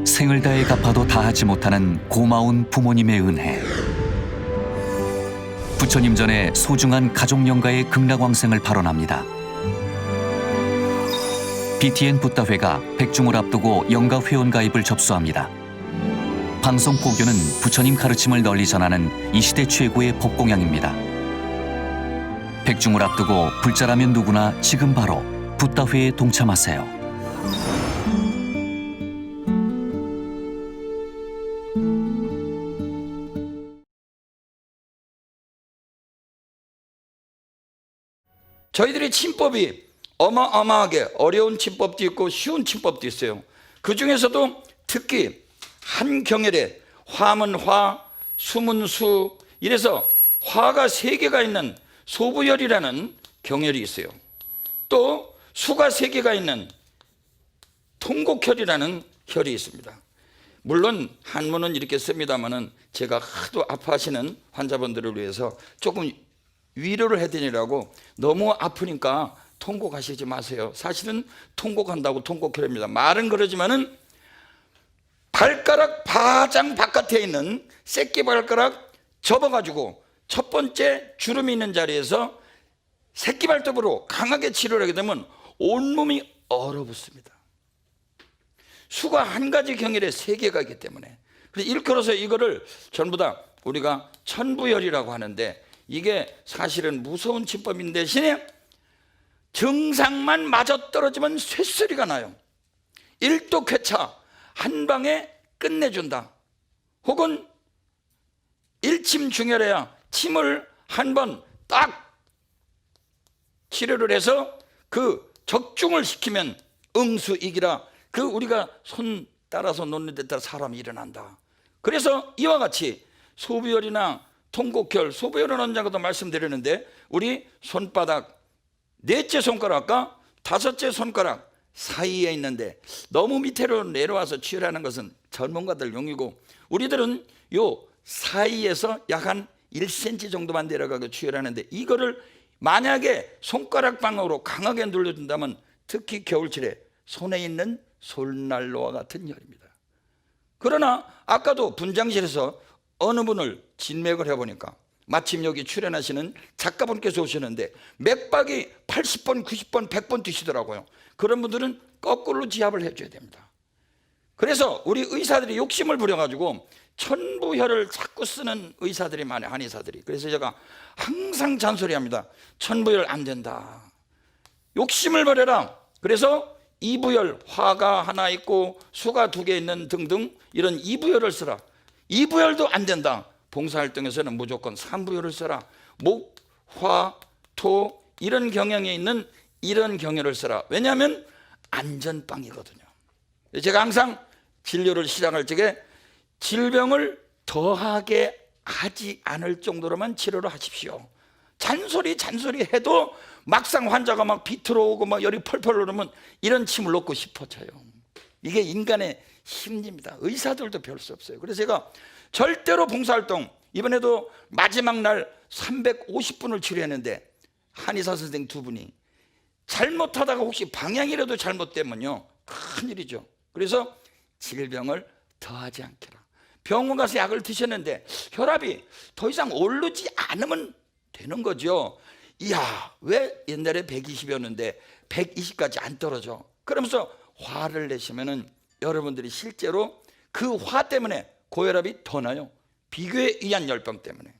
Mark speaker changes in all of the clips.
Speaker 1: 생을 다해 갚아도 다하지 못하는 고마운 부모님의 은혜. 부처님 전에 소중한 가족 영가의 극락왕생을 발언합니다. BTN 붓다회가 백중을 앞두고 영가 회원 가입을 접수합니다. 방송 포교는 부처님 가르침을 널리 전하는 이 시대 최고의 법공양입니다. 백중을 앞두고 불자라면 누구나 지금 바로 붓다회에 동참하세요.
Speaker 2: 저희들이 침법이 어마어마하게 어려운 침법도 있고 쉬운 침법도 있어요. 그 중에서도 특히 한 경혈에 화문 화, 수문 수, 이래서 화가 3개가 있는 소부혈이라는 경혈이 있어요. 또 수가 3개가 있는 통곡혈이라는 혈이 있습니다. 물론 한문은 이렇게 씁니다만은 제가 하도 아파하시는 환자분들을 위해서 조금 위로를 해드리라고, 너무 아프니까 통곡하시지 마세요. 사실은 통곡한다고 통곡혈입니다. 말은 그러지만은 발가락 바장 바깥에 있는 새끼발가락 접어가지고 첫 번째 주름이 있는 자리에서 새끼발톱으로 강하게 치료를 하게 되면 온몸이 얼어붙습니다. 수가 한 가지 경혈에 3개가 있기 때문에, 그래서 일컬어서 이거를 전부 다 우리가 천부혈이라고 하는데, 이게 사실은 무서운 침법인 대신에 증상만 맞아떨어지면 쇳소리가 나요. 일독회차, 한 방에 끝내준다. 혹은 일침중혈해야 침을 한 번 딱 치료를 해서 그 적중을 시키면 응수이기라, 그 우리가 손 따라서 놓는 데 따라 사람이 일어난다. 그래서 이와 같이 소부혈이나 통곡혈, 소부혈은 언젠가도 말씀드렸는데, 우리 손바닥 넷째 손가락과 5째 손가락 사이에 있는데 너무 밑으로 내려와서 치료하는 것은 전문가들 용이고, 우리들은 요 사이에서 약 한 1cm 정도만 내려가고 치료를 하는데, 이거를 만약에 손가락 방으로 강하게 눌러준다면 특히 겨울철에 손에 있는 솔난로와 같은 혈입니다. 그러나 아까도 분장실에서 어느 분을 진맥을 해보니까 마침 여기 출연하시는 작가분께서 오시는데 맥박이 80번, 90번, 100번 뛰시더라고요. 그런 분들은 거꾸로 지압을 해줘야 됩니다. 그래서 우리 의사들이 욕심을 부려가지고 천부혈을 자꾸 쓰는 의사들이 많아요, 한의사들이. 그래서 제가 항상 잔소리합니다. 천부혈 안 된다. 욕심을 버려라. 그래서 이부혈, 화가 하나 있고 수가 2개 있는 등등 이런 이부혈을 쓰라. 이부혈도 안 된다. 봉사활동에서는 무조건 3부혈을 써라. 목, 화, 토 이런 경향에 있는 이런 경혈을 써라. 왜냐하면 안전빵이거든요. 제가 항상 진료를 시작할 적에 질병을 더하게 하지 않을 정도로만 치료를 하십시오. 잔소리 해도 막상 환자가 막 비틀어 오고 막 열이 펄펄 오르면 이런 침을 놓고 싶어져요. 이게 인간의 심리입니다. 의사들도 별 수 없어요. 그래서 제가 절대로 봉사활동, 이번에도 마지막 날 350분을 치료했는데 한의사 선생님 2분이 잘못하다가 혹시 방향이라도 잘못되면요 큰일이죠. 그래서 질병을 더하지 않게라. 병원 가서 약을 드셨는데 혈압이 더 이상 오르지 않으면 되는 거죠. 이야, 왜 옛날에 120이었는데 120까지 안 떨어져? 그러면서 화를 내시면은 여러분들이 실제로 그 화 때문에 고혈압이 더 나요. 비교에 의한 열병 때문에.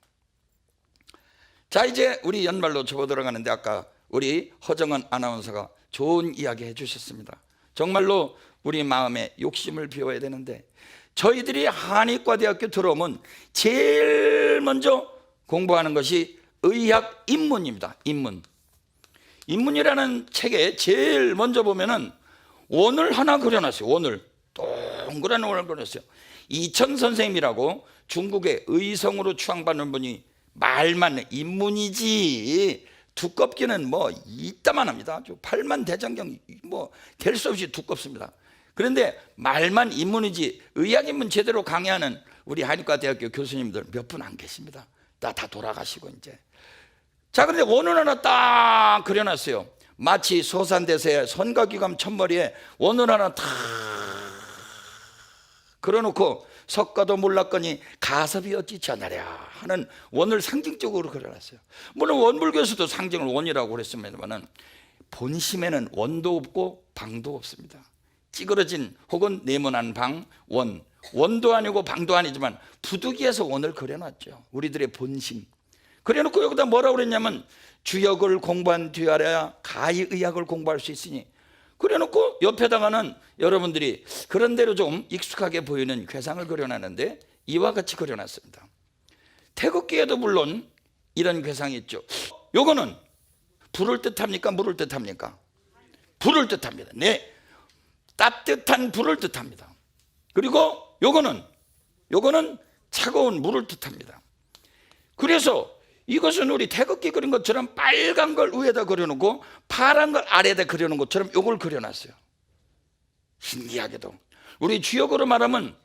Speaker 2: 자, 이제 우리 연말로 접어 들어가는데 아까 우리 허정은 아나운서가 좋은 이야기 해주셨습니다. 정말로 우리 마음에 욕심을 비워야 되는데, 저희들이 한의과대학교 들어오면 제일 먼저 공부하는 것이 의학 입문입니다. 입문이라는 책에 제일 먼저 보면은 원을 하나 그려놨어요. 원을 동그란 원을 그려놨어요. 이천 선생님이라고 중국의 의성으로 추앙받는 분이 말만 입문이지 두껍기는 뭐 이따만 합니다. 팔만 대장경 뭐 될 수 없이 두껍습니다. 그런데 말만 입문이지 의학 입문 제대로 강의하는 우리 한의과대학교 교수님들 몇 분 안 계십니다. 다 돌아가시고 이제. 자, 그런데 원을 하나 딱 그려놨어요. 마치 소산대사의 선가기감 첫머리에 원을 하나 탁 그래놓고 석가도 몰랐거니 가섭이 어찌 전하랴 하는 원을 상징적으로 그려놨어요. 물론 원불교에서도 상징을 원이라고 그랬습니다만 본심에는 원도 없고 방도 없습니다. 찌그러진 혹은 네모난 방, 원. 원도 아니고 방도 아니지만 부득이해서 원을 그려놨죠. 우리들의 본심. 그래놓고 여기다 뭐라고 그랬냐면 주역을 공부한 뒤알아야 가히 의학을 공부할 수 있으니, 그래놓고 옆에다가는 여러분들이 그런 대로 좀 익숙하게 보이는 괴상을 그려놨는데 이와 같이 그려놨습니다. 태극기에도 물론 이런 괴상이 있죠. 요거는 불을 뜻합니까? 물을 뜻합니까? 불을 뜻합니다. 네, 따뜻한 불을 뜻합니다. 그리고 요거는 차가운 물을 뜻합니다. 그래서 이것은 우리 태극기 그린 것처럼 빨간 걸 위에다 그려놓고 파란 걸 아래에다 그려놓은 것처럼 요걸 그려놨어요. 신기하게도 우리 주역으로 말하면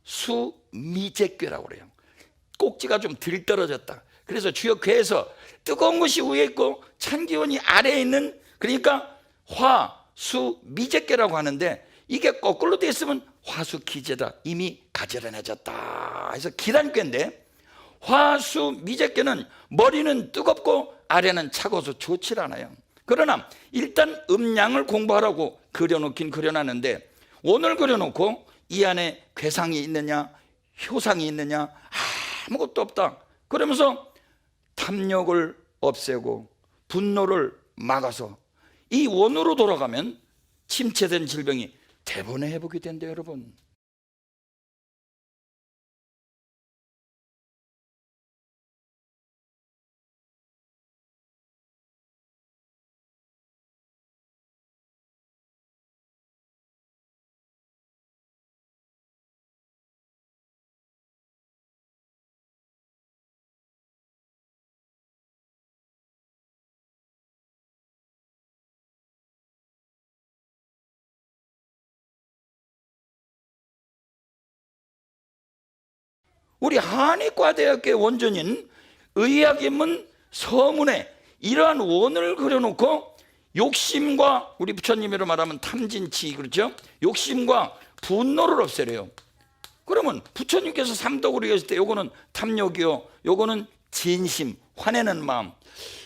Speaker 2: 화수미제괴라고 그래요. 꼭지가 좀 덜 떨어졌다. 그래서 주역괴에서 뜨거운 것이 위에 있고 찬 기운이 아래에 있는, 그러니까 화수미제괴라고 하는데 이게 거꾸로 돼 있으면 화수기제다, 이미 가지런해졌다 해서 기란괴인데, 화수미제괴는 머리는 뜨겁고 아래는 차가워서 좋지 않아요. 그러나 일단 음양을 공부하라고 그려놓긴 그려놨는데 원을 그려놓고 이 안에 괴상이 있느냐 효상이 있느냐 아무것도 없다. 그러면서 탐욕을 없애고 분노를 막아서 이 원으로 돌아가면 침체된 질병이 대번에 회복이 된대요, 여러분. 우리 한의과대학교의 원전인 의학인문 서문에 이러한 원을 그려놓고 욕심과, 우리 부처님으로 말하면 탐진치, 그렇죠? 욕심과 분노를 없애래요. 그러면 부처님께서 삼독으로 얘기했을 때 요거는 탐욕이요, 요거는 진심, 화내는 마음.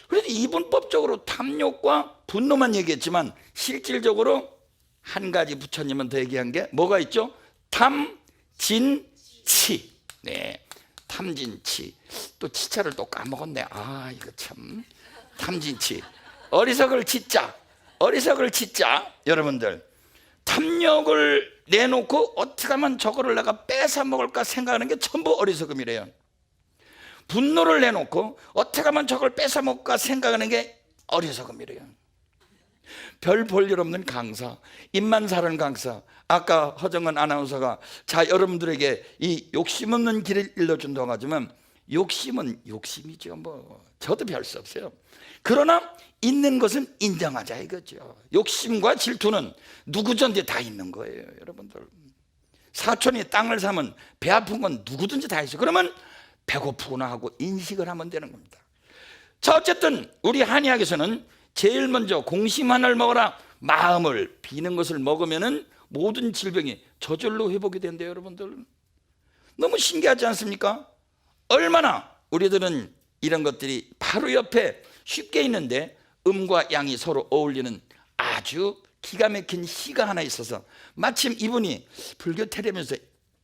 Speaker 2: 그래서 이분법적으로 탐욕과 분노만 얘기했지만 실질적으로 한 가지 부처님은 더 얘기한 게 뭐가 있죠? 탐진치. 네, 탐진치. 또 치자를 또 까먹었네. 아, 이거 참. 탐진치. 어리석을 치자. 어리석을 치자. 여러분들, 탐욕을 내놓고 어떻게 하면 저거를 내가 뺏어 먹을까 생각하는 게 전부 어리석음이래요. 분노를 내놓고 어떻게 하면 저걸 뺏어 먹을까 생각하는 게 어리석음이래요. 별 볼 일 없는 강사, 입만 사는 강사. 아까 허정은 아나운서가 자 여러분들에게 이 욕심 없는 길을 일러준다고 하지만 욕심은 욕심이죠. 뭐 저도 별 수 없어요. 그러나 있는 것은 인정하자 이거죠. 욕심과 질투는 누구든지 다 있는 거예요, 여러분들. 사촌이 땅을 사면 배 아픈 건 누구든지 다 있어요. 그러면 배고프구나 하고 인식을 하면 되는 겁니다. 자, 어쨌든 우리 한의학에서는 제일 먼저 공심 하나를 먹어라, 마음을 비는 것을 먹으면은 모든 질병이 저절로 회복이 된대요, 여러분들. 너무 신기하지 않습니까? 얼마나 우리들은 이런 것들이 바로 옆에 쉽게 있는데 음과 양이 서로 어울리는 아주 기가 막힌 시가 하나 있어서, 마침 이분이 불교 텔레비전에서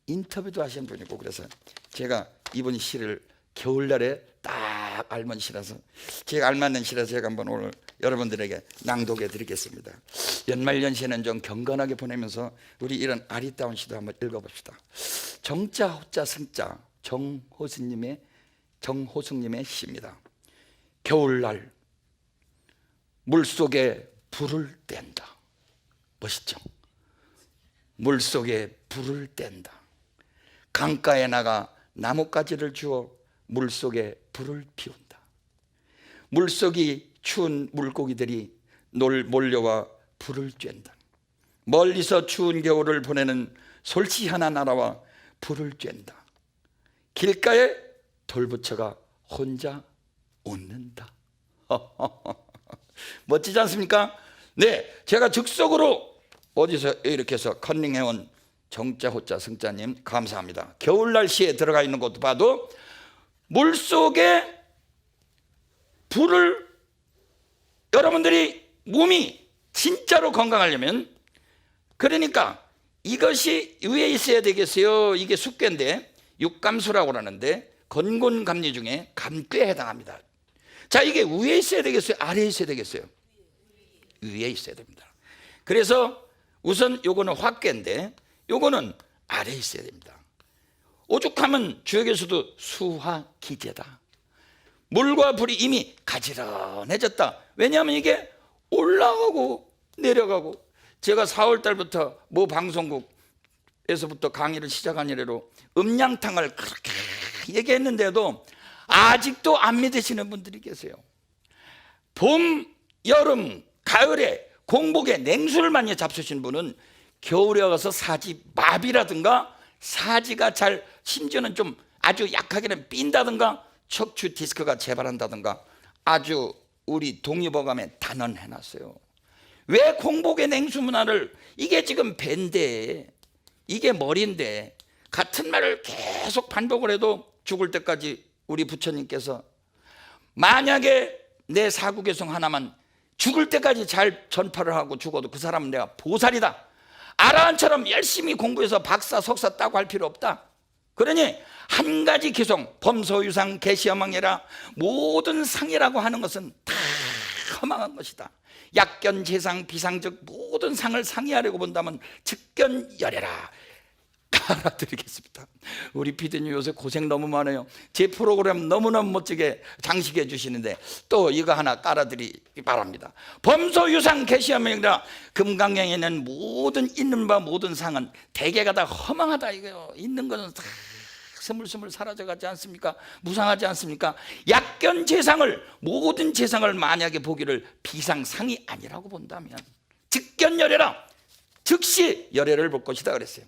Speaker 2: 인터뷰도 하신 분이고, 그래서 제가 이분 시를 겨울날에 딱 알맞는 시라서, 제가 알맞는 시라서 제가 한번 오늘 여러분들에게 낭독해 드리겠습니다. 연말연시는 좀 경건하게 보내면서 우리 이런 아리따운 시도 한번 읽어봅시다. 정자 호자 승자 정호승님의 시입니다. 겨울날 물속에 불을 뗀다. 멋있죠? 물속에 불을 뗀다. 강가에 나가 나뭇가지를 주워 물속에 불을 피운다. 물속이 추운 물고기들이 몰려와 불을 쬐다. 멀리서 추운 겨울을 보내는 솔씨 하나 날아와 불을 쬐다. 길가에 돌부처가 혼자 웃는다. 멋지지 않습니까? 네, 제가 즉석으로 어디서 이렇게 해서 컨닝해온 정자 호자 승자님 감사합니다. 겨울 날씨에 들어가 있는 것도 봐도 물속에 불을 여러분들이 몸이 진짜로 건강하려면 그러니까 이것이 위에 있어야 되겠어요. 이게 숙괴인데 육감수라고 하는데 건곤감리 중에 감괴에 해당합니다. 자, 이게 위에 있어야 되겠어요? 아래에 있어야 되겠어요? 위에 있어야 됩니다. 그래서 우선 요거는 화괴인데 요거는 아래에 있어야 됩니다. 오죽하면 주역에서도 수화기제다. 물과 불이 이미 가지런해졌다. 왜냐하면 이게 올라가고 내려가고 제가 4월 달부터 모 방송국에서부터 강의를 시작한 이래로 음양탕을 그렇게 얘기했는데도 아직도 안 믿으시는 분들이 계세요. 봄, 여름, 가을에 공복에 냉수를 많이 잡수신 분은 겨울에 가서 사지 마비라든가 사지가 잘 심지어는 좀 아주 약하게는 삔다든가 척추 디스크가 재발한다든가 아주 우리 동의보감에 단언해놨어요. 왜 공복의 냉수 문화를 이게 지금 배인데 이게 머리인데 같은 말을 계속 반복을 해도 죽을 때까지 우리 부처님께서 만약에 내 사구개성 하나만 죽을 때까지 잘 전파를 하고 죽어도 그 사람은 내가 보살이다. 아라한처럼 열심히 공부해서 박사 석사 따고 할 필요 없다. 그러니 한 가지 기성 범소유상 계시어망이라 모든 상이라고 하는 것은 다 허망한 것이다. 약견 재상 비상적 모든 상을 상의하려고 본다면 즉견열애라. 알아드리겠습니다. 우리 PD님 요새 고생 너무 많아요. 제 프로그램 너무너무 멋지게 장식해 주시는데 또 이거 하나 깔아드리기 바랍니다. 범소유상 계시어명이라 금강경에 있는 모든 있는 바 모든 상은 대개가 다 허망하다 이거요. 있는 것은 다 스물스물 사라져가지 않습니까? 무상하지 않습니까? 약견 재상을 모든 재상을 만약에 보기를 비상상이 아니라고 본다면 즉견열애라 즉시 열애를 볼 것이다 그랬어요.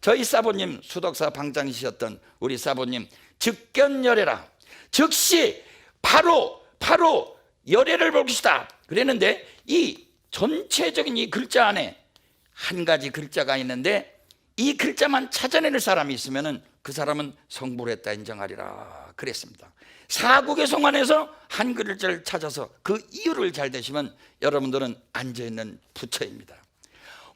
Speaker 2: 저희 사부님 수덕사 방장이셨던 우리 사부님 즉견열애라 즉시 바로 열애를 볼 것이다 그랬는데 이 전체적인 이 글자 안에 한 가지 글자가 있는데 이 글자만 찾아내는 사람이 있으면 그 사람은 성불을 했다 인정하리라 그랬습니다. 사국의 성안에서 한 글자를 찾아서 그 이유를 잘 되시면 여러분들은 앉아있는 부처입니다.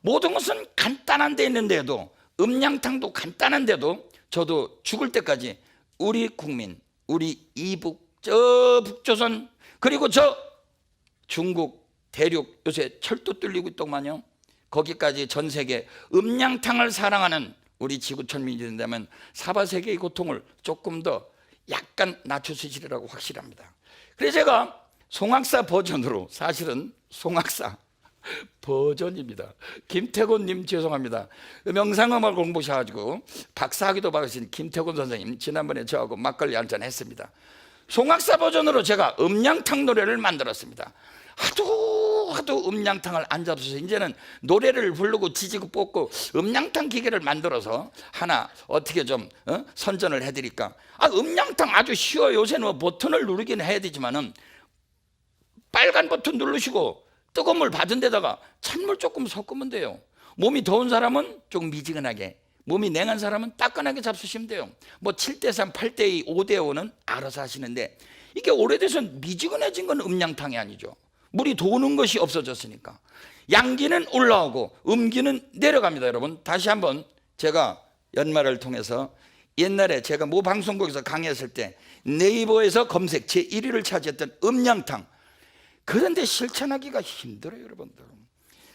Speaker 2: 모든 것은 간단한 데 있는데도 음양탕도 간단한데도 저도 죽을 때까지 우리 국민, 우리 이북, 저 북조선 그리고 저 중국 대륙 요새 철도 뚫리고 있더만요. 거기까지 전 세계 음양탕을 사랑하는 우리 지구촌민이 된다면 사바세계의 고통을 조금 더 약간 낮춰주시리라고 확실합니다. 그래서 제가 송악사 버전으로 사실은 송악사 버전입니다. 김태곤님 죄송합니다. 명상음악 공부하셔가지고 박사학위도 받으신 김태곤 선생님 지난번에 저하고 막걸리 한잔 했습니다. 송악사 버전으로 제가 음양탕 노래를 만들었습니다. 하도 음양탕을 안 잡숴서 이제는 노래를 부르고 지지고 뽑고 음양탕 기계를 만들어서 하나 어떻게 좀 선전을 해드릴까. 음양탕 아주 쉬워요. 요새는 뭐 버튼을 누르긴 해야 되지만은 빨간 버튼 누르시고 뜨거운 물 받은 데다가 찬물 조금 섞으면 돼요. 몸이 더운 사람은 조금 미지근하게, 몸이 냉한 사람은 따끈하게 잡수시면 돼요. 뭐 7대3, 8대2, 5대5는 알아서 하시는데 이게 오래돼서 미지근해진 건 음양탕이 아니죠. 물이 도는 것이 없어졌으니까. 양기는 올라오고 음기는 내려갑니다. 여러분 다시 한번 제가 연말을 통해서 옛날에 제가 모 방송국에서 강의했을 때 네이버에서 검색 제1위를 차지했던 음양탕, 그런데 실천하기가 힘들어요. 여러분들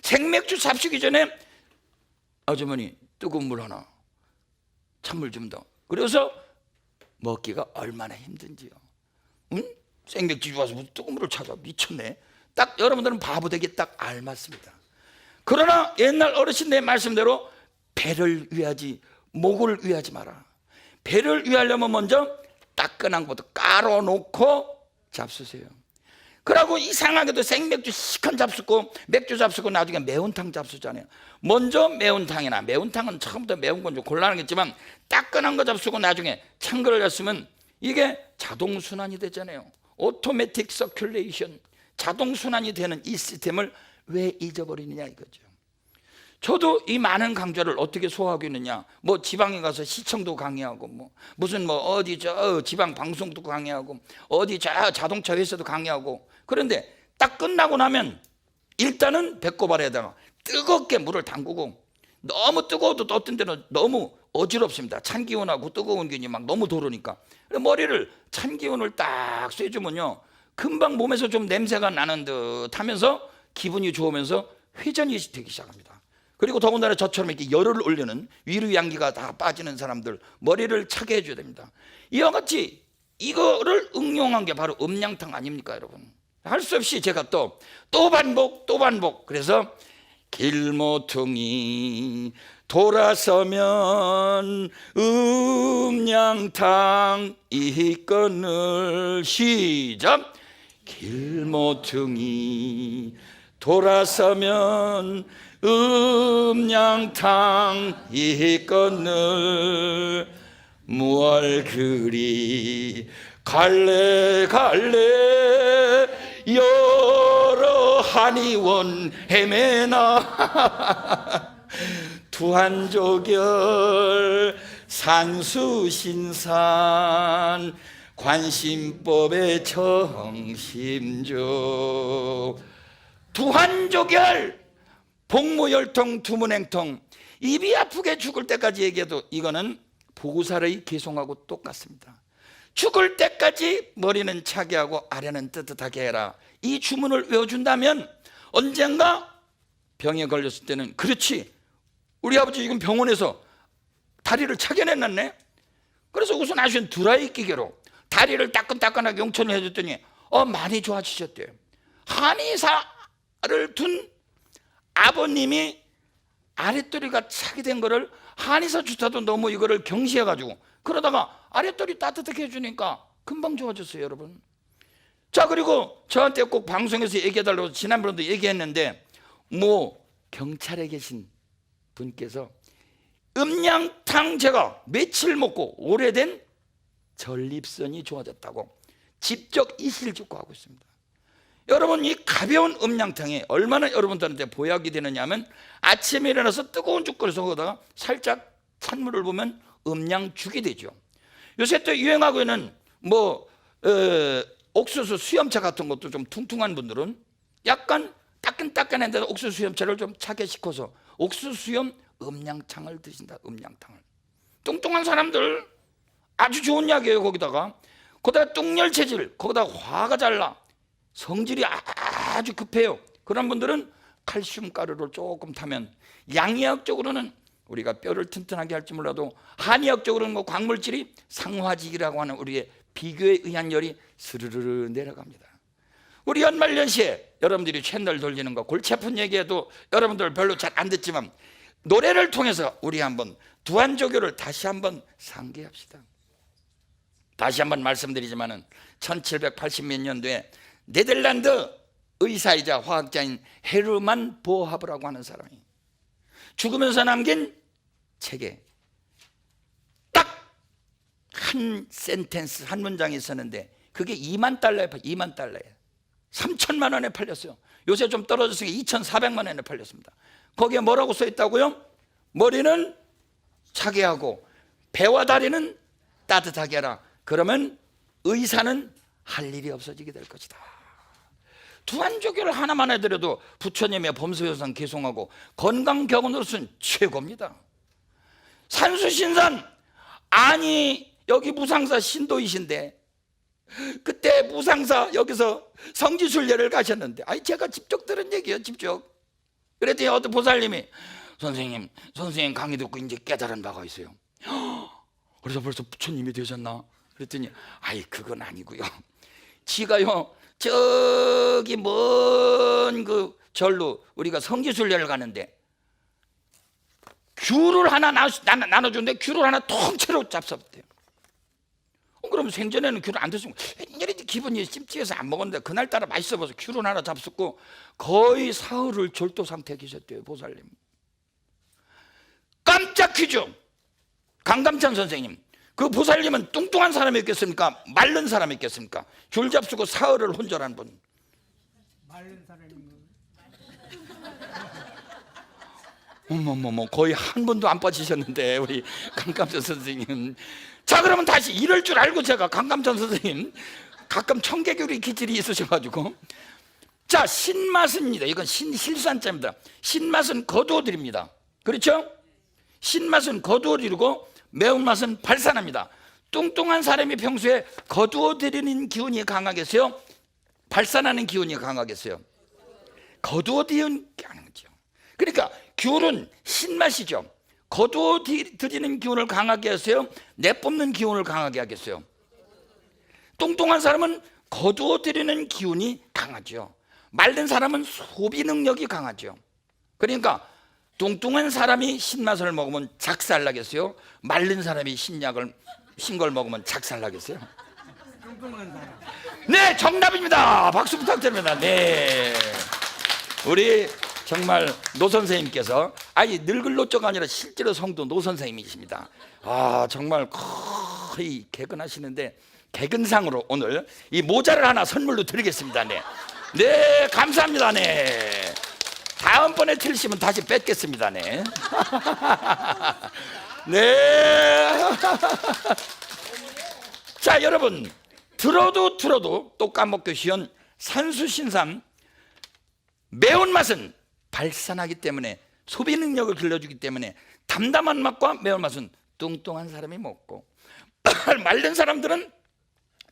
Speaker 2: 생맥주 잡수기 전에 아주머니 뜨거운 물 하나 찬물 좀 더. 그래서 먹기가 얼마나 힘든지요. 응? 생맥주 좋아서 무슨 뜨거운 물을 찾아. 미쳤네. 딱 여러분들은 바보 되기 딱 알맞습니다. 그러나 옛날 어르신의 말씀대로 배를 위하지 목을 위하지 마라. 배를 위하려면 먼저 따끈한 것도 깔아놓고 잡수세요. 그러고 이상하게도 생맥주 시큰 잡수고 맥주 잡수고 나중에 매운탕 잡수잖아요. 먼저 매운탕이나 매운탕은 처음부터 매운 건 좀 곤란하겠지만 따끈한 거 잡수고 나중에 찬 거를 잡수면 이게 자동순환이 되잖아요. 오토매틱 서큘레이션, 자동순환이 되는 이 시스템을 왜 잊어버리느냐 이거죠. 저도 이 많은 강좌를 어떻게 소화하고 있느냐. 뭐 지방에 가서 시청도 강의하고, 뭐 무슨 뭐 어디 저 지방 방송도 강의하고, 어디 저 자동차 회사도 강의하고. 그런데 딱 끝나고 나면 일단은 배꼽아래다가 뜨겁게 물을 담그고, 너무 뜨거워도 어떤 때는 너무 어지럽습니다. 찬 기운하고 뜨거운 기운이 막 너무 도르니까. 머리를 찬 기운을 딱 쐬주면요, 금방 몸에서 좀 냄새가 나는 듯 하면서 기분이 좋으면서 회전이 되기 시작합니다. 그리고 더군다나 저처럼 이렇게 열을 올리는, 위로 양기가 다 빠지는 사람들 머리를 차게 해줘야 됩니다. 이와 같이 이거를 응용한 게 바로 음양탕 아닙니까, 여러분? 할 수 없이 제가 또 반복. 그래서 길모퉁이 돌아서면 음양탕 이건을 시작. 길모퉁이 돌아서면 음양탕 이건을 무얼 그리 갈래 여러 한의원 헤매나 두한조결 산수신산 관심법의 정심조. 두한조결, 복무열통, 두문행통, 입이 아프게 죽을 때까지 얘기해도 이거는 보살의 개송하고 똑같습니다. 죽을 때까지 머리는 차게 하고 아래는 뜨뜻하게 해라. 이 주문을 외워준다면 언젠가 병에 걸렸을 때는, 그렇지, 우리 아버지 지금 병원에서 다리를 차게 내놨네. 그래서 우선 아쉬운 드라이 기계로 다리를 따끈따끈하게 용천을 해줬더니 많이 좋아지셨대요. 한의사를 둔 아버님이 아랫도리가 차게 된 거를 한의사조차도 너무 이거를 경시해가지고, 그러다가 아랫도리 따뜻하게 해주니까 금방 좋아졌어요, 여러분. 자, 그리고 저한테 꼭 방송에서 얘기해달라고 지난번에도 얘기했는데, 뭐 경찰에 계신 분께서 음양탕 제가 며칠 먹고 오래된 전립선이 좋아졌다고 직접 이실 짓고 하고 있습니다. 여러분, 이 가벼운 음양탕이 얼마나 여러분들한테 보약이 되느냐 하면, 아침에 일어나서 뜨거운 죽 끓여서 거기다가 살짝 찬물을 부으면 음양죽이 되죠. 요새 또 유행하고 있는 뭐 옥수수 수염차 같은 것도 좀 퉁퉁한 분들은 약간 따끈따끈한 데다 옥수수 수염차를 좀 차게 식혀서 옥수수 수염 음양탕을 드신다. 음양탕을. 뚱뚱한 사람들 아주 좋은 약이에요. 거기다가 뚱열 체질, 거기다가 화가 잘 나, 성질이 아주 급해요. 그런 분들은 칼슘 가루를 조금 타면, 양의학적으로는 우리가 뼈를 튼튼하게 할지 몰라도 한의학적으로는 뭐 광물질이 상화직이라고 하는 우리의 비교에 의한 열이 스르르르 내려갑니다. 우리 연말연시에 여러분들이 채널 돌리는 거 골치 아픈 얘기해도 여러분들 별로 잘 안 듣지만, 노래를 통해서 우리 한번 두한조교를 다시 한번 상기합시다. 다시 한번 말씀드리지만은 1780몇 년도에 네덜란드 의사이자 화학자인 헤르만 보하브라고 하는 사람이 죽으면서 남긴 책에 딱 한 센텐스, 한 문장이 있었는데 그게 2만 달러에 2만 달러에 3천만 원에 팔렸어요. 요새 좀 떨어졌으니까 2,400만 원에 팔렸습니다. 거기에 뭐라고 써 있다고요? 머리는 차게 하고 배와 다리는 따뜻하게 하라. 그러면 의사는 할 일이 없어지게 될 것이다. 두한조교를 하나만 해드려도 부처님의 범소효상 개송하고 건강병원으로서는 최고입니다. 산수신산, 아니 여기 무상사 신도이신데 그때 무상사 여기서 성지순례를 가셨는데, 아니 제가 직접 들은 얘기예요. 직접. 그랬더니 어떤 보살님이 선생님 강의 듣고 이제 깨달은 바가 있어요. 그래서 벌써 부처님이 되셨나? 그랬더니 아이 그건 아니고요. 지가요 저기 먼 그 절로 우리가 성지순례를 가는데 귤을 하나 나눠주는데 귤을 하나 통째로 잡숴대요. 그럼 생전에는 귤을 안 드시고 옛날에 기분이 찜찜해서 안 먹었는데 그날따라 맛있어 보여서 귤을 하나 잡숫고 거의 사흘을 절도 상태에 계셨대요, 보살님. 깜짝 퀴즈. 강감찬 선생님, 그 보살님은 뚱뚱한 사람이었겠습니까? 마른 사람이었겠습니까? 귤 잡수고 사흘을 혼절한 분.
Speaker 3: 마른 사람인 거.
Speaker 2: 어머머머, 거의 한 번도 안 빠지셨는데 우리 강감천 선생님. 자, 그러면 다시 이럴 줄 알고 제가 강감천 선생님 가끔 청개구리 기질이 있으셔가지고, 자, 신맛은입니다. 이건 실수한자입니다. 신맛은 거두어드립니다. 그렇죠? 신맛은 거두어드리고 매운맛은 발산합니다. 뚱뚱한 사람이 평소에 거두어드리는 기운이 강하겠어요? 발산하는 기운이 강하겠어요? 거두어드리는 게 하는 거죠. 그러니까 귤은 신맛이죠. 거두어드리는 기운을 강하게 하세요? 내뿜는 기운을 강하게 하겠어요? 뚱뚱한 사람은 거두어드리는 기운이 강하죠. 마른 사람은 소비 능력이 강하죠. 그러니까 뚱뚱한 사람이 신맛을 먹으면 작살나겠어요? 마른 사람이 신걸 먹으면 작살나겠어요?
Speaker 3: 뚱뚱한 사람.
Speaker 2: 네, 정답입니다. 박수 부탁드립니다. 네, 우리 정말 노 선생님께서, 아니 늙을 노조가 아니라 실제로 성도 노 선생님이십니다. 아, 정말 거의 개근하시는데 개근상으로 오늘 이 모자를 하나 선물로 드리겠습니다. 네, 네, 감사합니다. 네, 다음번에 틀리시면 다시 뺏겠습니다. 네. 네. 자, 여러분, 들어도 또 까먹기 쉬운 산수신삼, 매운맛은 발산하기 때문에, 소비 능력을 길러주기 때문에 담담한 맛과 매운맛은 뚱뚱한 사람이 먹고 마른 사람들은,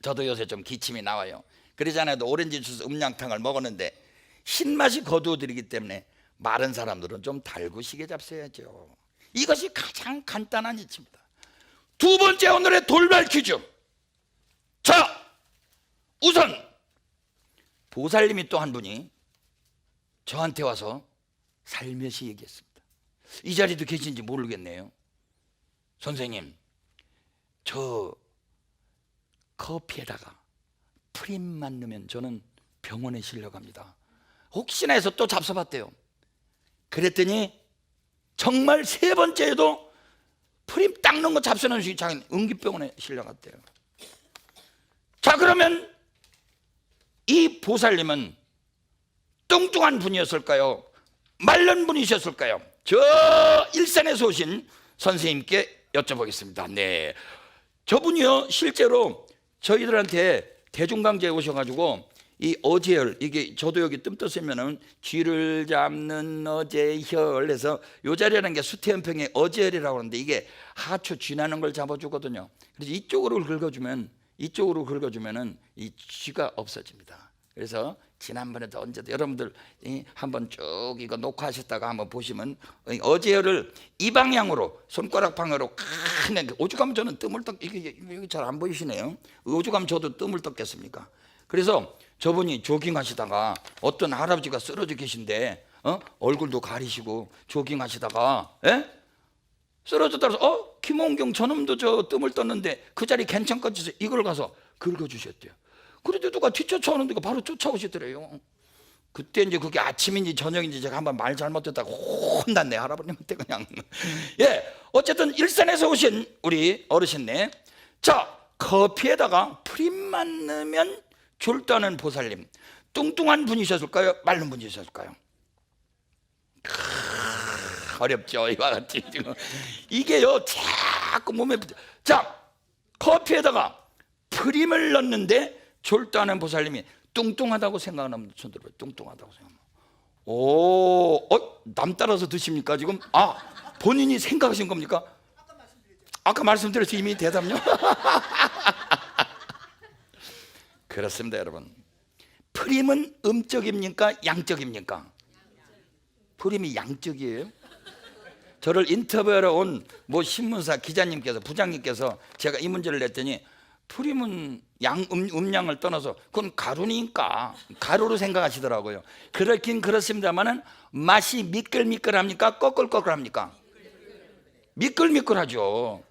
Speaker 2: 저도 요새 좀 기침이 나와요. 그러지 않아도 오렌지 주스 음량탕을 먹었는데 신맛이 거두어들이기 때문에 마른 사람들은 좀 달구시게 잡숴야죠. 이것이 가장 간단한 이치입니다. 두 번째, 오늘의 돌발 퀴즈. 자, 우선 보살님이 또 한 분이 저한테 와서 살며시 얘기했습니다. 이 자리도 계신지 모르겠네요. 선생님, 저 커피에다가 프림만 넣으면 저는 병원에 실려갑니다. 혹시나 해서 또 잡숴봤대요. 그랬더니 정말 세 번째에도 프림 딱 넣은 거 잡숴놓은 순간 자기는 응기병원에 실려갔대요. 자, 그러면 이 보살님은 뚱뚱한 분이었을까요? 마른 분이셨을까요? 저 일산에서 오신 선생님께 여쭤보겠습니다. 네, 저분이요, 실제로 저희들한테 대중강좌에 오셔가지고 이 어제혈, 이게 저도 여기 뜸 떴으면은 쥐를 잡는 어제혈 해서 요 자리라는 게 수태연평의 어제혈이라고 하는데, 이게 하초 쥐나는 걸 잡아주거든요. 그래서 이쪽으로 긁어주면은 이 쥐가 없어집니다. 그래서 지난번에도 언제도 여러분들 한번 쭉 이거 녹화하셨다가 한번 보시면, 어제혈을 이 방향으로 손가락 방향으로 큰 오죽하면 저는 뜸을 떴, 이게 잘 안 보이시네요. 오죽하면 저도 뜸을 떴겠습니까? 그래서 저분이 조깅하시다가 어떤 할아버지가 쓰러져 계신데, 얼굴도 가리시고 조깅하시다가 쓰러졌다서 김홍경 저놈도 저 뜸을 떴는데 그 자리 괜찮겠지, 이걸 가서 긁어주셨대요. 그런데 누가 뒤쫓아오는데 바로 쫓아오시더래요. 그때 이제 그게 아침인지 저녁인지 제가 한번 말 잘못했다가 혼났네, 할아버님한테 그냥. 예, 어쨌든 일산에서 오신 우리 어르신네. 자, 커피에다가 프림만 넣으면 졸다는 보살님, 뚱뚱한 분이셨을까요? 마른 분이셨을까요? 어렵죠, 이와 같이 지금. 이게요, 자꾸 몸에 자, 커피에다가 프림을 넣는데 졸다는 보살님이 뚱뚱하다고 생각하는 손 들어요. 뚱뚱하다고 생각하면. 남 따라서 드십니까 지금? 아, 본인이 생각하신 겁니까? 아까 말씀드렸죠, 이미 대답요. 그렇습니다, 여러분. 프림은 음적입니까? 양적입니까? 프림이 양적이에요. 저를 인터뷰하러 온 뭐 신문사 기자님께서, 부장님께서 제가 이 문제를 냈더니, 프림은 음량을 떠나서 그건 가루니까 가루로 생각하시더라고요. 그렇긴 그렇습니다만은 맛이 미끌미끌합니까? 꺼끌꺼끌합니까? 미끌미끌하죠.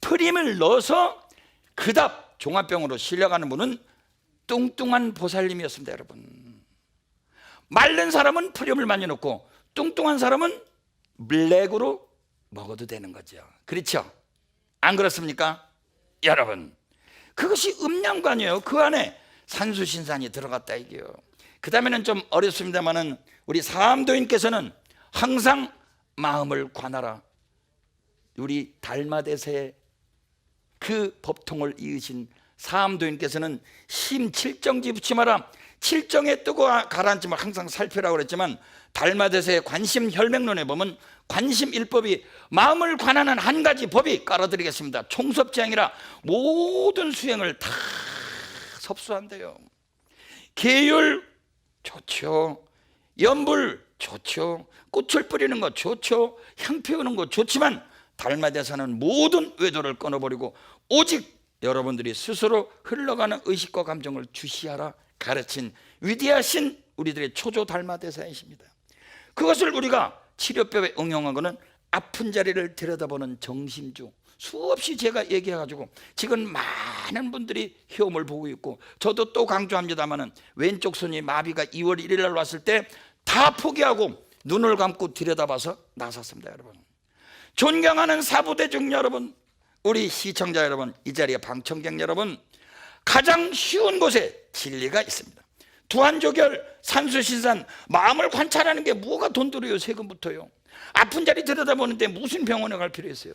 Speaker 2: 프림을 넣어서 그답 종합병으로 실려가는 분은 뚱뚱한 보살님이었습니다, 여러분. 마른 사람은 프림을 많이 넣고 뚱뚱한 사람은 블랙으로 먹어도 되는 거죠. 그렇죠? 안 그렇습니까? 여러분, 그것이 음양관이에요. 그 안에 산수신산이 들어갔다 이게요. 그 다음에는 좀 어렵습니다만은 우리 사암도인께서는 항상 마음을 관하라. 우리 달마대세의 그 법통을 이으신 사암도인께서는 심칠정지 붙임하라. 칠정에 뜨고 가라앉음을 항상 살피라고 그랬지만, 달마대세의 관심 혈맹론에 보면 관심일법이 마음을 관하는 한 가지 법이 깔아드리겠습니다. 총섭지향이라 모든 수행을 다 섭수한대요. 계율 좋죠, 연불 좋죠, 꽃을 뿌리는 거 좋죠, 향 피우는 거 좋지만 달마대사는 모든 외도를 끊어버리고 오직 여러분들이 스스로 흘러가는 의식과 감정을 주시하라 가르친 위대하신 우리들의 초조 달마대사이십니다. 그것을 우리가 치료법에 응용하고는 아픈 자리를 들여다보는 정심주, 수없이 제가 얘기해가지고 지금 많은 분들이 효험을 보고 있고, 저도 또 강조합니다마는 왼쪽 손이 마비가 2월 1일 날 왔을 때 다 포기하고 눈을 감고 들여다봐서 나섰습니다. 여러분, 존경하는 사부대중 여러분, 우리 시청자 여러분, 이 자리에 방청객 여러분, 가장 쉬운 곳에 진리가 있습니다. 두한조결, 산수신산, 마음을 관찰하는 게 뭐가 돈 들어요? 세금부터요. 아픈 자리 들여다보는데 무슨 병원에 갈 필요 있어요?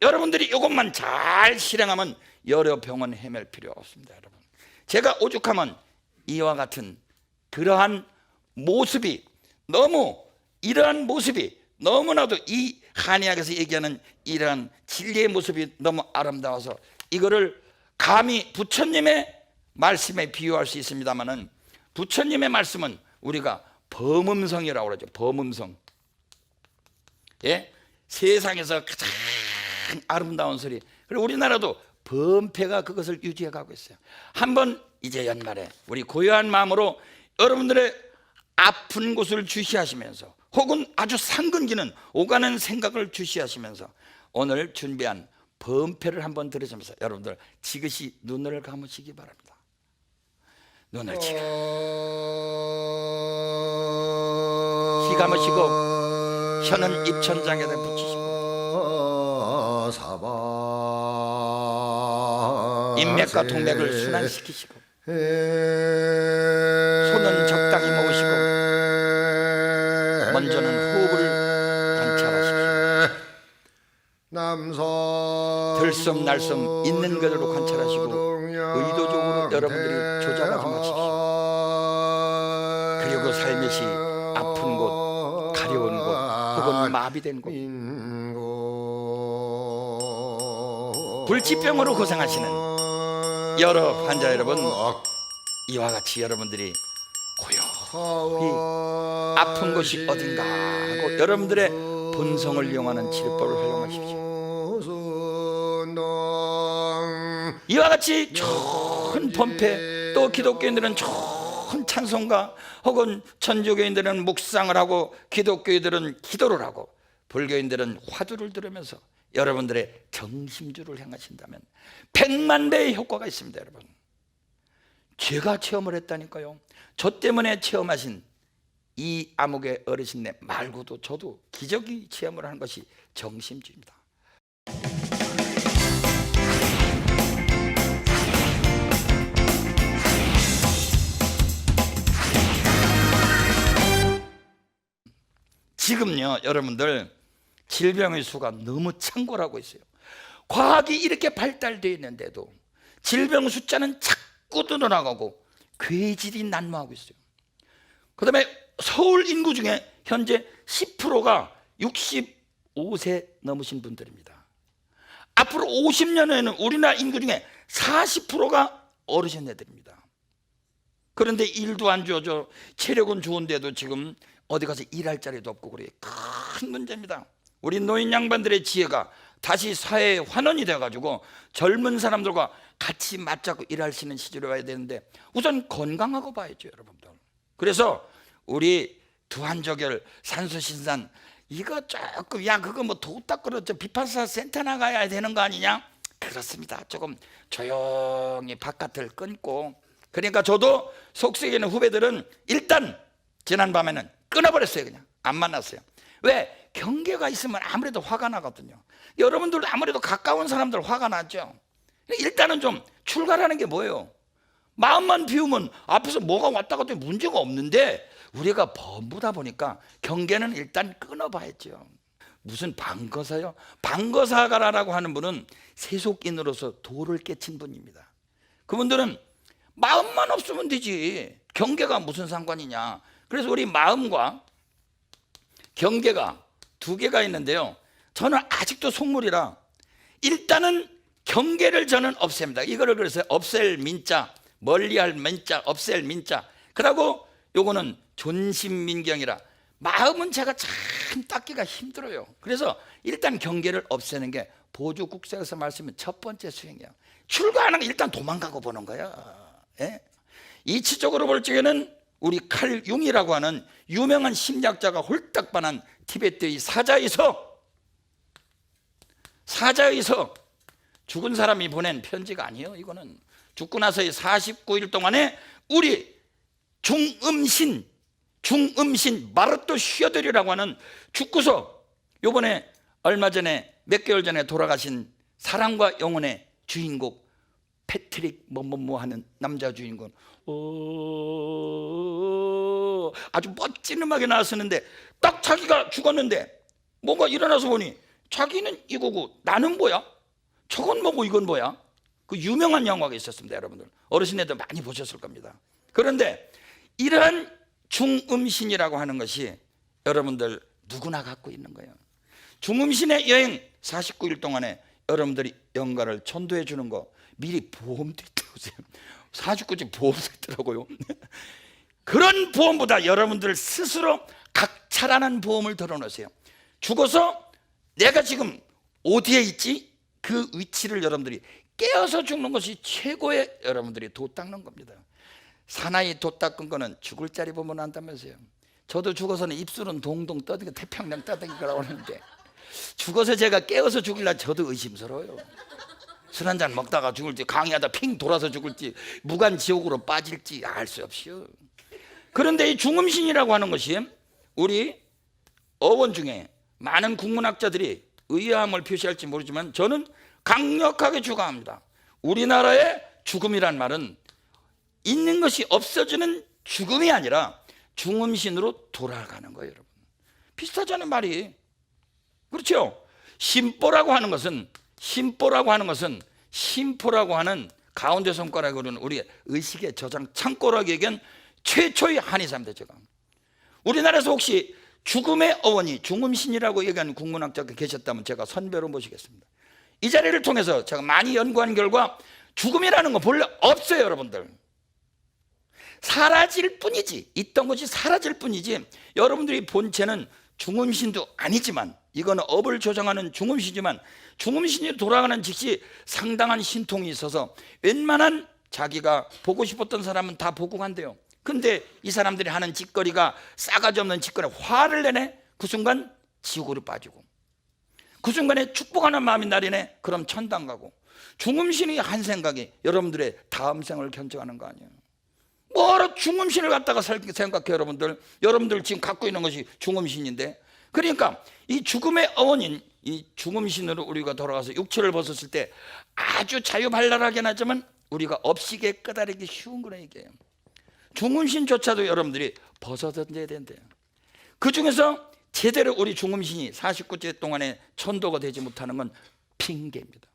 Speaker 2: 여러분들이 이것만 잘 실행하면 여러 병원 헤맬 필요 없습니다. 여러분, 제가 오죽하면 이와 같은 그러한 모습이 이러한 모습이 너무나도 이 한의학에서 얘기하는 이러한 진리의 모습이 너무 아름다워서 이거를 감히 부처님의 말씀에 비유할 수 있습니다만은, 부처님의 말씀은 우리가 범음성이라고 그러죠. 범음성. 예? 세상에서 가장 아름다운 소리. 그리고 우리나라도 범패가 그것을 유지해 가고 있어요. 한번 이제 연말에 우리 고요한 마음으로 여러분들의 아픈 곳을 주시하시면서, 혹은 아주 상근기는 오가는 생각을 주시하시면서 오늘 준비한 범패를 한번 들으시면서 여러분들 지그시 눈을 감으시기 바랍니다. 눈을 지금 히 감으시고 혀는 입천장에다 붙이시고 인맥과 동맥을 순환시키시고 손은 적당히 모으시고 먼저는 호흡을 관찰하십시오. 들숨날숨 있는 그대로 관찰하시고 의도적으로 여러분들이 조작하지 마십시오. 그리고 살며시 아픈 곳, 가려운 곳, 혹은 마비된 곳, 불치병으로 고생하시는 여러 환자 여러분, 이와 같이 여러분들이 고요히 아픈 곳이 어딘가 하고 여러분들의 본성을 이용하는 치료법을 활용하십시오. 이와 같이 좋은 범패, 또 기독교인들은 좋은 찬송가, 혹은 천주교인들은 묵상을 하고 기독교인들은 기도를 하고 불교인들은 화두를 들으면서 여러분들의 정심주를 향하신다면 100만 배의 효과가 있습니다. 여러분, 제가 체험을 했다니까요. 저 때문에 체험하신 이 암흑의 어르신네 말고도 저도 기적이 체험을 한 것이 정심주입니다. 지금요, 여러분들 질병의 수가 너무 창궐하고 있어요. 과학이 이렇게 발달되어 있는데도 질병 숫자는 자꾸 늘어나가고 괴질이 난무하고 있어요. 그 다음에 서울 인구 중에 현재 10%가 65세 넘으신 분들입니다. 앞으로 50년 후에는 우리나라 인구 중에 40%가 어르신네들입니다. 그런데 일도 안 좋아져, 체력은 좋은데도 지금 어디 가서 일할 자리도 없고 그래. 큰 문제입니다. 우리 노인 양반들의 지혜가 다시 사회의 환원이 돼가지고 젊은 사람들과 같이 맞잡고 일할 수 있는 시절에 와야 되는데 우선 건강하고 봐야죠, 여러분들. 그래서 우리 두한조결, 산수신산 이거 조금, 야 그거 뭐 도딱거려 비판사 센터 나가야 되는 거 아니냐? 그렇습니다. 조금 조용히 바깥을 끊고, 그러니까 저도 속썩이는 후배들은 일단 지난밤에는 끊어버렸어요. 그냥 안 만났어요. 왜? 경계가 있으면 아무래도 화가 나거든요. 여러분들도 아무래도 가까운 사람들 화가 나죠. 일단은 좀 출가라는 게 뭐예요? 마음만 비우면 앞에서 뭐가 왔다 갔다 문제가 없는데 우리가 범부다 보니까 경계는 일단 끊어봐야죠. 무슨 방거사요? 방거사가라고 하는 분은 세속인으로서 도를 깨친 분입니다. 그분들은 마음만 없으면 되지 경계가 무슨 상관이냐. 그래서 우리 마음과 경계가 두 개가 있는데요, 저는 아직도 속물이라 일단은 경계를 저는 없앱니다. 이거를 그래서 없앨 민자, 멀리할 민자, 없앨 민자. 그러고 요거는 존심민경이라, 마음은 제가 참 닦기가 힘들어요. 그래서 일단 경계를 없애는 게 보주국세에서 말씀은 첫 번째 수행이에요. 출가하는 거 일단 도망가고 보는 거야. 예? 이치적으로 볼 적에는 우리 칼 융이라고 하는 유명한 심리학자가 홀딱 반한 티베트의 사자에서 죽은 사람이 보낸 편지가 아니에요. 이거는 죽고 나서의 49일 동안에 우리 중음신 마르토 쉬어들이라고 하는 죽고서 요번에 얼마 전에 몇 개월 전에 돌아가신 사랑과 영혼의 주인공 패트릭 뭐뭐뭐 하는 남자 주인공, 아주 멋진 음악이 나왔었는데 딱 자기가 죽었는데 뭔가 일어나서 보니 자기는 이거고 나는 뭐야? 저건 뭐고 이건 뭐야? 그 유명한 영화가 있었습니다. 여러분들 어르신들도 많이 보셨을 겁니다. 그런데 이러한 중음신이라고 하는 것이 여러분들 누구나 갖고 있는 거예요. 중음신의 여행 49일 동안에 여러분들이 영가를 전도해 주는 거 미리 보험도 있다고 하세요. 49지 보험도 있더라고요. 그런 보험보다 여러분들 스스로 각찰하는 보험을 들어놓으세요. 죽어서 내가 지금 어디에 있지? 그 위치를 여러분들이 깨어서 죽는 것이 최고의 여러분들이 도 닦는 겁니다. 사나이 도 닦은 거는 죽을 자리 보면 안다면서요. 저도 죽어서는 입술은 동동 떠들고 태평양 떠들기라고 하는데 죽어서 제가 깨어서 죽일라 저도 의심스러워요. 술 한잔 먹다가 죽을지 강의하다 핑 돌아서 죽을지 무간지옥으로 빠질지 알 수 없이요. 그런데 이 중음신이라고 하는 것이 우리 어원 중에 많은 국문학자들이 의아함을 표시할지 모르지만 저는 강력하게 주장합니다. 우리나라의 죽음이란 말은 있는 것이 없어지는 죽음이 아니라 중음신으로 돌아가는 거예요. 여러분 비슷하잖아요 말이. 그렇죠? 심보라고 하는 것은 심포라고 하는 가운데 손가락으로는 우리 의식의 저장 창고라고 얘기한 최초의 한의사입니다. 제가 우리나라에서 혹시 죽음의 어원이 중음신이라고 얘기하는 국문학자가 계셨다면 제가 선배로 모시겠습니다. 이 자리를 통해서 제가 많이 연구한 결과 죽음이라는 건 본래 없어요. 여러분들 사라질 뿐이지, 있던 것이 사라질 뿐이지 여러분들이 본체는 중음신도 아니지만 이거는 업을 조정하는 중음신이지만 중음신이 돌아가는 즉시 상당한 신통이 있어서 웬만한 자기가 보고 싶었던 사람은 다 보고 간대요. 근데 이 사람들이 하는 짓거리가 싸가지 없는 짓거리, 화를 내네. 그 순간 지옥으로 빠지고 그 순간에 축복하는 마음이 나리네. 그럼 천당 가고. 중음신이 한 생각이 여러분들의 다음 생을 견적하는 거 아니에요. 뭐하러 중음신을 갖다가 생각해요. 여러분들 지금 갖고 있는 것이 중음신인데, 그러니까 이 죽음의 어원인 이 중음신으로 우리가 돌아가서 육체를 벗었을 때 아주 자유발랄하게 나지만 우리가 업식에 끄다리기 쉬운 거라 이게. 중음신조차도 여러분들이 벗어던져야 된대요. 그 중에서 제대로 우리 중음신이 49째 동안에 천도가 되지 못하는 건 핑계입니다.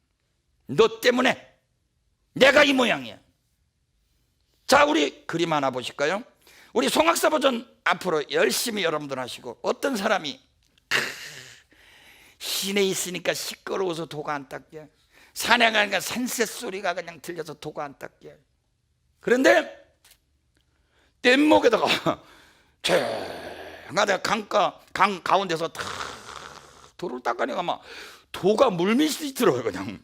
Speaker 2: 너 때문에 내가 이 모양이야. 자, 우리 그림 하나 보실까요? 우리 송악사 버전 앞으로 열심히 여러분들 하시고, 어떤 사람이 시내 있으니까 시끄러워서 도가 안 닦여, 산에 가니까 산새 소리가 그냥 들려서 도가 안 닦여. 그런데 뗏목에다가 조용하다 강 가운데서 탁 도를 닦아내가 막 도가 물밀듯이 들어요. 그냥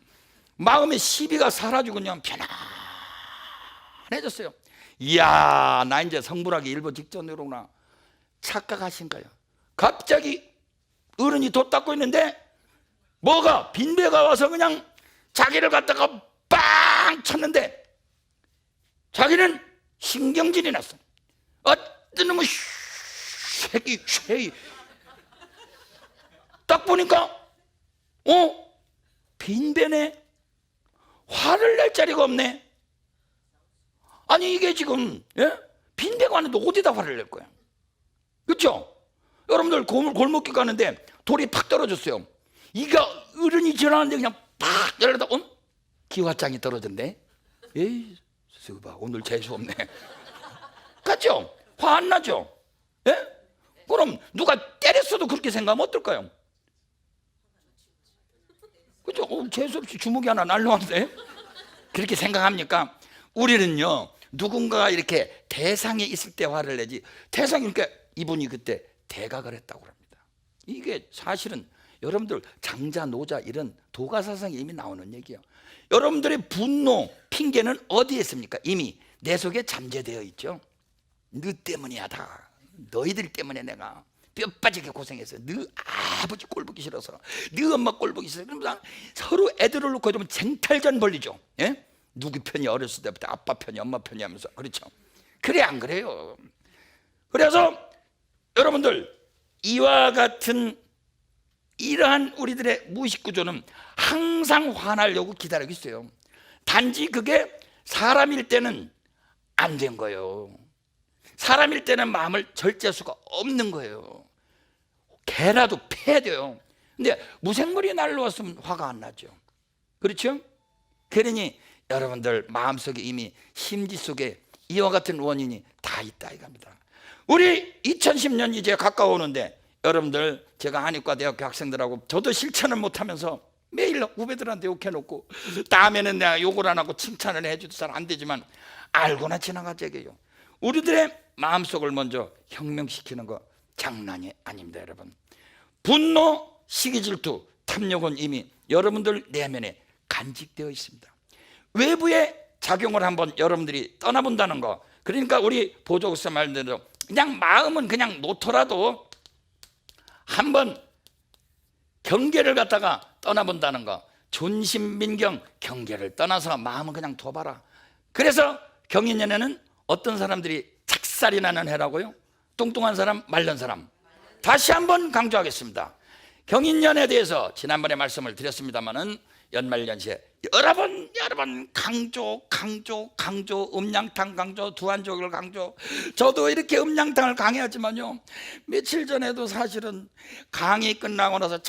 Speaker 2: 마음의 시비가 사라지고 그냥 편안해졌어요. 이야, 나 이제 성불하기 일보 직전으로구나 착각하신 거예요. 갑자기 어른이 도 닦고 있는데 뭐가 빈배가 와서 그냥 자기를 갖다가 빵 쳤는데 자기는 신경질이 났어. 어떤 놈의 쉐이 딱 보니까 빈배네. 화를 낼 자리가 없네. 아니 이게 지금 빈대가 왔는데 어디다 화를 낼 거야? 그렇죠? 여러분들 골목길 가는데 돌이 팍 떨어졌어요. 이가 어른이 지나가는데 그냥 팍 내려다 기와장이 떨어졌네. 에이, 봐, 오늘 재수 없네. 같죠? 화 안 나죠? 예? 그럼 누가 때렸어도 그렇게 생각하면 어떨까요? 그죠? 재수 없이 주먹이 하나 날라왔는데 그렇게 생각합니까? 우리는요, 누군가가 이렇게 대상에 있을 때 화를 내지, 대상이 그러니까 이분이 그때 대각을 했다고 합니다. 이게 사실은 여러분들 장자, 노자 이런 도가사상에 이미 나오는 얘기예요. 여러분들의 분노, 핑계는 어디에 있습니까? 이미 내 속에 잠재되어 있죠. 너 때문이야 다. 너희들 때문에 내가 뼈 빠지게 고생했어. 너 아버지 꼴 보기 싫어서, 너 엄마 꼴 보기 싫어서. 그러면서 서로 애들을 놓고 이러면 쟁탈전 벌리죠. 예? 누구 편이 어렸을 때부터 아빠 편이 엄마 편이 하면서. 그렇죠? 그래 안 그래요? 그래서 여러분들 이와 같은 이러한 우리들의 무의식 구조는 항상 화나려고 기다리고 있어요. 단지 그게 사람일 때는 안 된 거예요. 사람일 때는 마음을 절제할 수가 없는 거예요. 개라도 패야 돼요. 근데 무생물이 날라왔으면 화가 안 나죠. 그렇죠? 그러니 여러분들 마음속에 이미 심지 속에 이와 같은 원인이 다 있다 이겁니다. 우리 2010년 이제 가까워오는데 여러분들 제가 한의과대학교 학생들하고 저도 실천을 못하면서 매일 후배들한테 욕해놓고 다음에는 내가 욕을 안 하고 칭찬을 해줘도 잘 안 되지만 알고나 지나가자 이게요. 우리들의 마음속을 먼저 혁명시키는 거 장난이 아닙니다. 여러분, 분노, 시기, 질투, 탐욕은 이미 여러분들 내면에 간직되어 있습니다. 외부의 작용을 한번 여러분들이 떠나본다는 거, 그러니까 우리 보조국사 말대로 그냥 마음은 그냥 놓더라도 한번 경계를 갖다가 떠나본다는 거, 존심민경, 경계를 떠나서 마음은 그냥 둬봐라. 그래서 경인년에는 어떤 사람들이 착살이 나는 해라고요? 뚱뚱한 사람, 말른 사람. 다시 한번 강조하겠습니다. 경인년에 대해서 지난번에 말씀을 드렸습니다마는 연말연시에 여러 번 강조, 음양탕 강조, 두한족을 강조. 저도 이렇게 음양탕을 강의하지만요, 며칠 전에도 사실은 강의 끝나고 나서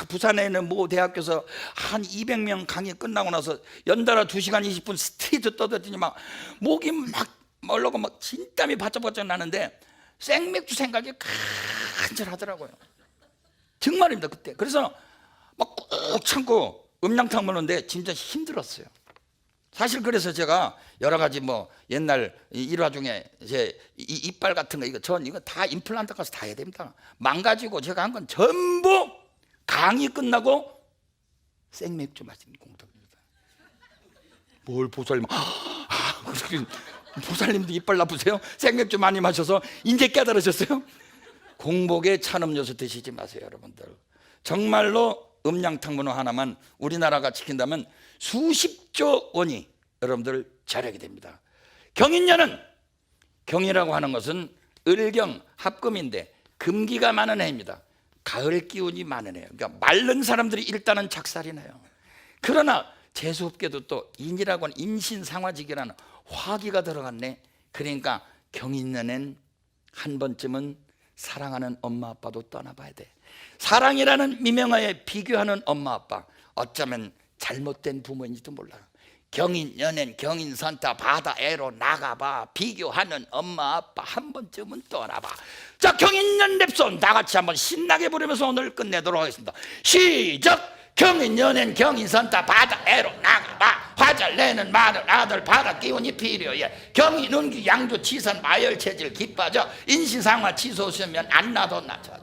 Speaker 2: 부산에 있는 모 대학교에서 한 200명 강의 끝나고 나서 연달아 2시간 20분 스트레이트 떠들더니 막 목이 막 멀르고 막 진땀이 바짝바짝 나는데 생맥주 생각이 간절하더라고요. 정말입니다. 그때 그래서 막 꾹 참고 음양탕 먹는데 진짜 힘들었어요. 사실 그래서 제가 여러 가지 뭐 옛날 일화 중에 제 이빨 같은 거 이거 다 임플란트 가서 다 해야 됩니다. 망가지고 제가 한 건 전부 강의 끝나고 생맥주 마시는 공덕입니다. 뭘 보살님? 보살님도 이빨 나쁘세요? 생맥주 많이 마셔서 이제 깨달으셨어요? 공복에 찬 음료수 드시지 마세요, 여러분들. 정말로 음양탕 문화 하나만 우리나라가 지킨다면 수십조 원이 여러분들 절약이 됩니다. 경인년은, 경이라고 하는 것은 을경 합금인데 금기가 많은 해입니다. 가을 기운이 많은 해예요. 그러니까 마른 사람들이 일단은 작살이 나요. 그러나 재수없게도 또 인이라고 하는 임신상화직이라는 화기가 들어갔네. 그러니까 경인년엔 한 번쯤은 사랑하는 엄마 아빠도 떠나봐야 돼. 사랑이라는 미명하에 비교하는 엄마 아빠, 어쩌면 잘못된 부모인지도 몰라. 경인년엔 경인선타 바다애로 나가봐. 비교하는 엄마 아빠 한 번쯤은 떠나봐. 자, 경인년 랩손 다 같이 한번 신나게 부르면서 오늘 끝내도록 하겠습니다. 시작! 경인년엔 경인선타 바다애로 나가봐. 화잘 내는 많은 아들 바다 기운이 필요해. 경인운기 양조 치선 마열 체질 기빠져. 인신상화 치솟으면 안 나도 나죠.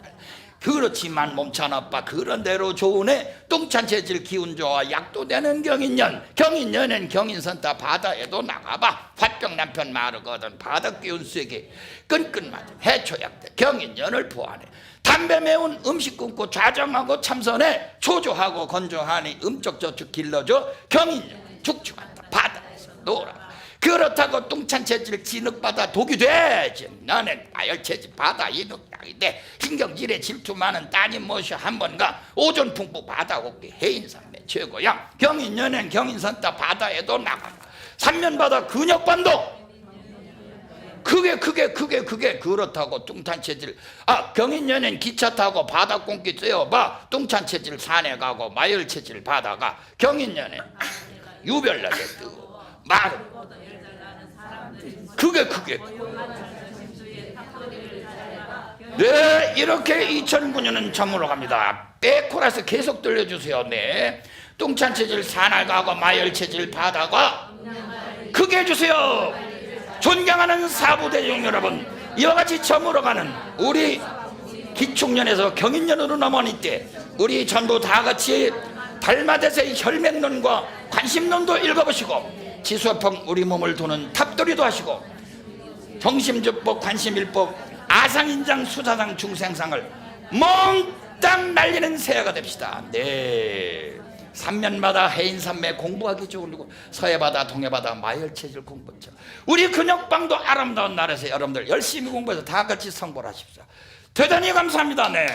Speaker 2: 그렇지만 몸찬 아빠 그런 대로 좋으네. 뚱찬 체질 기운 좋아 약도 되는 경인년. 경인년엔 경인선타 바다에도 나가봐. 화병 남편 마르거든 바다 기운 쐬게 끈끈 맞은 해초약대 경인년을 보완해. 담배 매운 음식 굶고 좌정하고 참선해. 초조하고 건조하니 음적저축 길러줘. 경인년 축축한다 바다에서 놀아. 그렇다고 뚱찬 체질 진흙바다 독이 되지. 너는 아열체질 바다 이독약인데 신경질에 질투 많은 따님 모셔 한번 가. 오존 풍부 바다 옥기 해인산매 최고야. 경인년엔 경인선타 바다에도 나가. 삼면바다 근역반도 그게 그렇다고 뚱찬체질. 경인년엔 기차 타고 바닷공기 뛰어봐. 뚱찬체질 산에 가고 마열체질 바다가 경인년엔 유별나게 뜨고 말. 그게 네, 이렇게 2009년은 점으로 갑니다. 빼코라서 계속 들려주세요. 네, 뚱찬체질 산을 가고 마열체질 바다가 그게 해주세요. 존경하는 사부대중 여러분, 이와 같이 점으로 가는 우리 기축년에서 경인년으로 넘어가는 때 우리 전부 다 같이 달마대세의 혈맥론과 관심론도 읽어보시고 지수화풍 우리 몸을 도는 탑돌이도 하시고 정심주법, 관심일법, 아상인장, 수사상, 중생상을 몽땅 날리는 새해가 됩시다. 네, 삼면바다 해인산맥 공부하기 좋은 서해바다, 동해바다, 마열체질 공부죠. 우리 근육방도 아름다운 날에서 여러분들 열심히 공부해서 다 같이 성불하십시오. 대단히 감사합니다. 네.